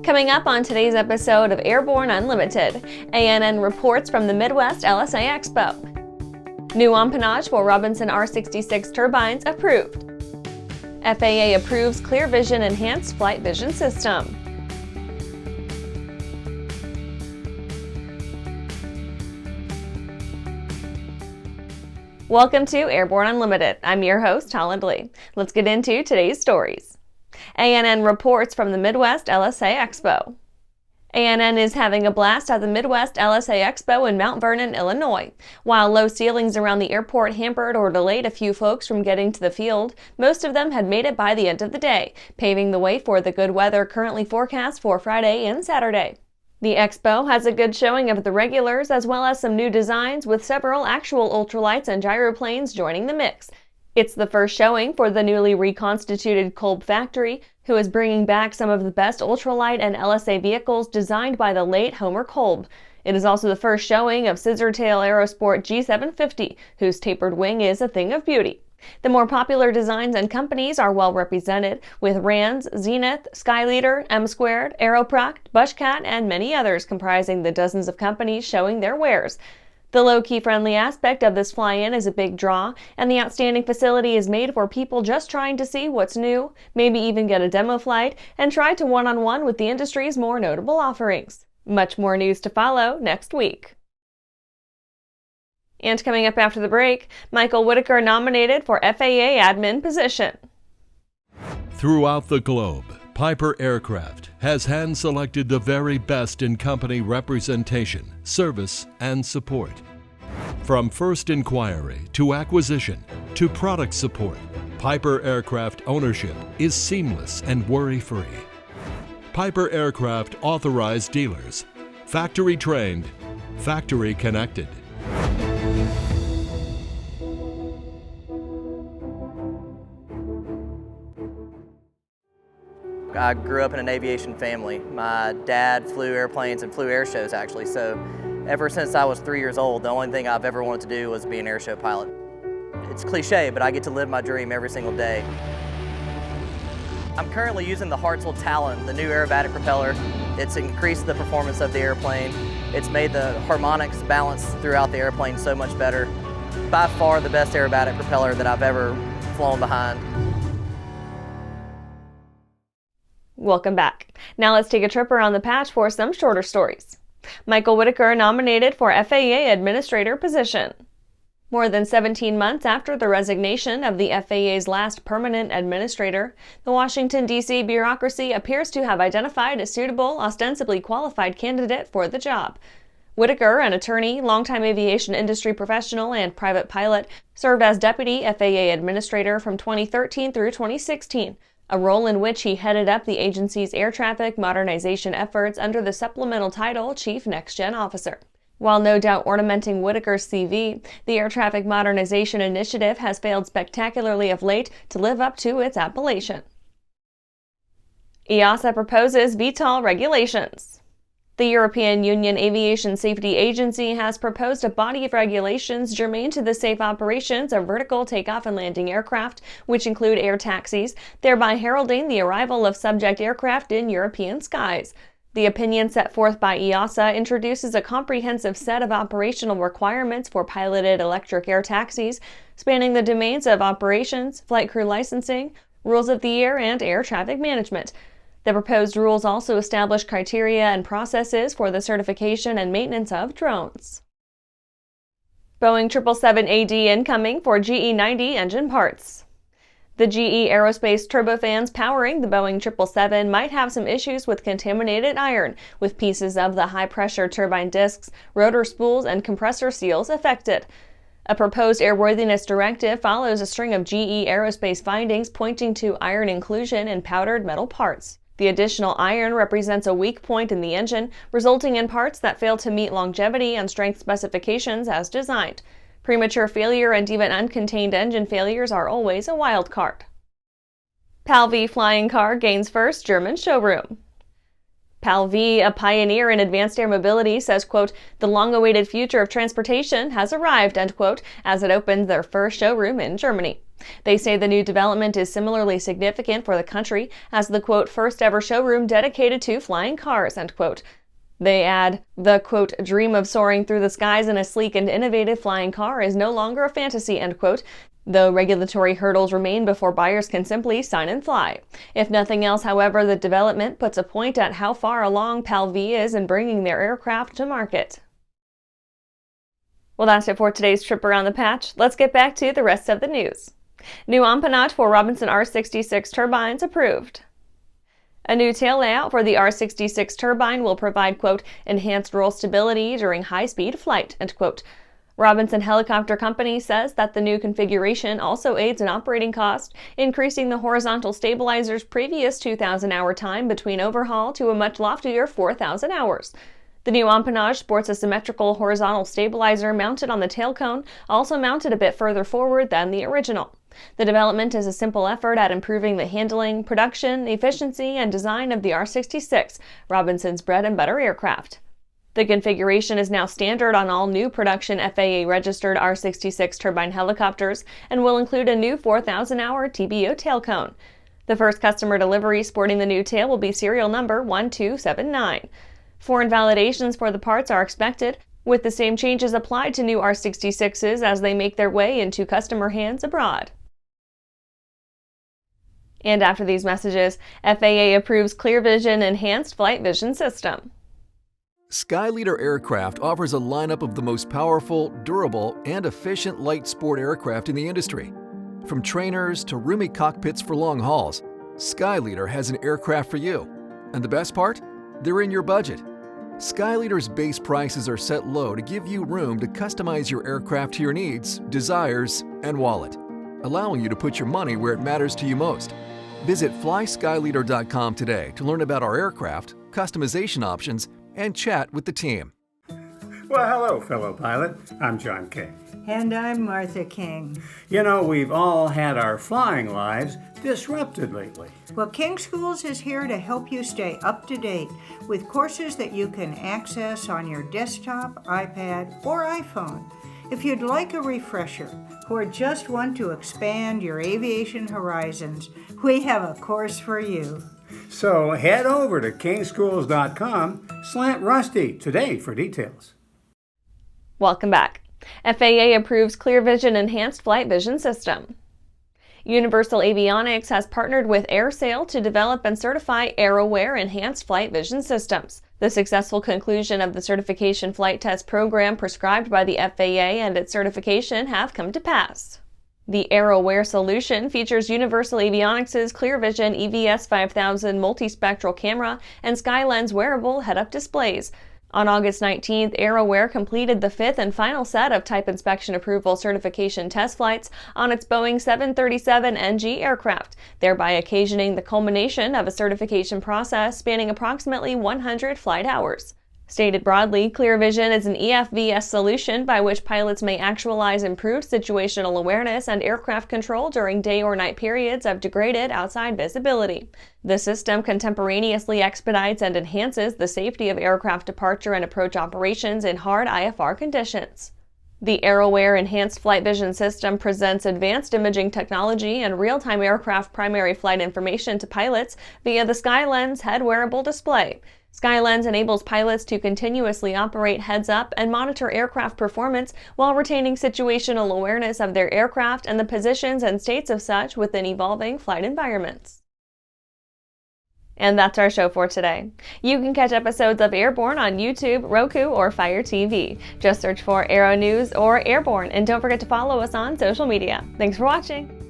Coming up on today's episode of Airborne-Unlimited, ANN reports from the MidWest LSA Expo. New empennage for Robinson R66 turbines approved. FAA approves ClearVision enhanced flight vision system. Welcome to Airborne Unlimited. I'm your host, Holland Lee. Let's get into today's stories. ANN reports from the MidWest LSA Expo. ANN is having a blast at the MidWest LSA Expo in Mount Vernon, Illinois. While low ceilings around the airport hampered or delayed a few folks from getting to the field, most of them had made it by the end of the day, paving the way for the good weather currently forecast for Friday and Saturday. The expo has a good showing of the regulars as well as some new designs, with several actual ultralights and gyroplanes joining the mix. It's the first showing for the newly reconstituted Kolb factory, who is bringing back some of the best ultralight and LSA vehicles designed by the late Homer Kolb. It is also the first showing of Scissor-tail Aerosport G750, whose tapered wing is a thing of beauty. The more popular designs and companies are well represented, with Rands, Zenith, Skyleader, M2, Aeroproc, Bushcat, and many others comprising the dozens of companies showing their wares. The low-key friendly aspect of this fly-in is a big draw, and the outstanding facility is made for people just trying to see what's new, maybe even get a demo flight, and try to one-on-one with the industry's more notable offerings. Much more news to follow next week. And coming up after the break, Michael Whitaker nominated for FAA admin position. Throughout the globe, Piper Aircraft has hand-selected the very best in company representation, service, and support. From first inquiry to acquisition to product support, Piper Aircraft ownership is seamless and worry-free. Piper Aircraft authorized dealers, factory trained, factory connected. I grew up in an aviation family. My dad flew airplanes and flew air shows actually, so ever since I was 3 years old, the only thing I've ever wanted to do was be an air show pilot. It's cliche, but I get to live my dream every single day. I'm currently using the Hartzell Talon, the new aerobatic propeller. It's increased the performance of the airplane. It's made the harmonics balance throughout the airplane so much better. By far the best aerobatic propeller that I've ever flown behind. Welcome back. Now let's take a trip around the patch for some shorter stories. Michael Whitaker nominated for FAA administrator position. More than 17 months after the resignation of the FAA's last permanent administrator, the Washington, D.C. bureaucracy appears to have identified a suitable, ostensibly qualified candidate for the job. Whitaker, an attorney, longtime aviation industry professional, and private pilot, served as deputy FAA administrator from 2013 through 2016. A role in which he headed up the agency's air traffic modernization efforts under the supplemental title Chief Next Gen Officer. While no doubt ornamenting Whitaker's CV, the Air Traffic Modernization Initiative has failed spectacularly of late to live up to its appellation. EASA proposes VTOL regulations. The European Union Aviation Safety Agency has proposed a body of regulations germane to the safe operations of vertical takeoff and landing aircraft, which include air taxis, thereby heralding the arrival of subject aircraft in European skies. The opinion set forth by EASA introduces a comprehensive set of operational requirements for piloted electric air taxis, spanning the domains of operations, flight crew licensing, rules of the air, and air traffic management. The proposed rules also establish criteria and processes for the certification and maintenance of drones. Boeing 777-AD incoming for GE90 engine parts. The GE Aerospace turbofans powering the Boeing 777 might have some issues with contaminated iron, with pieces of the high-pressure turbine discs, rotor spools, and compressor seals affected. A proposed airworthiness directive follows a string of GE Aerospace findings pointing to iron inclusion in powdered metal parts. The additional iron represents a weak point in the engine, resulting in parts that fail to meet longevity and strength specifications as designed. Premature failure and even uncontained engine failures are always a wild card. PAL-V flying car gains first German showroom. PAL-V, a pioneer in advanced air mobility, says, quote, "The long-awaited future of transportation has arrived," end quote, as it opened their first showroom in Germany. They say the new development is similarly significant for the country as the, quote, first ever showroom dedicated to flying cars, end quote. They add, the, quote, dream of soaring through the skies in a sleek and innovative flying car is no longer a fantasy, end quote, though regulatory hurdles remain before buyers can simply sign and fly. If nothing else, however, the development puts a point at how far along PAL-V is in bringing their aircraft to market. Well, that's it for today's trip around the patch. Let's get back to the rest of the news. New empennage for Robinson R66 turbines approved. A new tail layout for the R66 turbine will provide, quote, enhanced roll stability during high-speed flight, end quote. Robinson Helicopter Company says that the new configuration also aids in operating cost, increasing the horizontal stabilizer's previous 2,000-hour time between overhaul to a much loftier 4,000 hours. The new empennage sports a symmetrical horizontal stabilizer mounted on the tail cone, also mounted a bit further forward than the original. The development is a simple effort at improving the handling, production, efficiency, and design of the R66, Robinson's bread-and-butter aircraft. The configuration is now standard on all new production FAA-registered R66 turbine helicopters and will include a new 4,000-hour TBO tail cone. The first customer delivery sporting the new tail will be serial number 1279. Foreign validations for the parts are expected, with the same changes applied to new R66s as they make their way into customer hands abroad. And after these messages, FAA approves ClearVision Enhanced Flight Vision System. Skyleader Aircraft offers a lineup of the most powerful, durable, and efficient light sport aircraft in the industry. From trainers to roomy cockpits for long hauls, Skyleader has an aircraft for you. And the best part? They're in your budget. Skyleader's base prices are set low to give you room to customize your aircraft to your needs, desires, and wallet, allowing you to put your money where it matters to you most. Visit flyskyleader.com today to learn about our aircraft, customization options, and chat with the team. Well, hello, fellow pilot. I'm John King. And I'm Martha King. You know, we've all had our flying lives disrupted lately. Well, King Schools is here to help you stay up to date with courses that you can access on your desktop, iPad, or iPhone. If you'd like a refresher or just want to expand your aviation horizons, we have a course for you. So head over to kingschools.com/Rusty today for details. Welcome back. FAA approves ClearVision Enhanced Flight Vision System. Universal Avionics has partnered with AerSale to develop and certify AerAware Enhanced Flight Vision Systems. The successful conclusion of the certification flight test program prescribed by the FAA and its certification have come to pass. The AerAware solution features Universal Avionics' ClearVision EVS 5000 multispectral camera and SkyLens wearable head-up displays. On August 19th, AerAware completed the fifth and final set of Type Inspection Approval certification test flights on its Boeing 737NG aircraft, thereby occasioning the culmination of a certification process spanning approximately 100 flight hours. Stated broadly, ClearVision is an EFVS solution by which pilots may actualize improved situational awareness and aircraft control during day or night periods of degraded outside visibility. The system contemporaneously expedites and enhances the safety of aircraft departure and approach operations in hard IFR conditions. The AerAware Enhanced Flight Vision System presents advanced imaging technology and real-time aircraft primary flight information to pilots via the SkyLens head-wearable display. SkyLens enables pilots to continuously operate heads-up and monitor aircraft performance while retaining situational awareness of their aircraft and the positions and states of such within evolving flight environments. And that's our show for today. You can catch episodes of Airborne on YouTube, Roku, or Fire TV. Just search for Aero-News or Airborne, and don't forget to follow us on social media. Thanks for watching!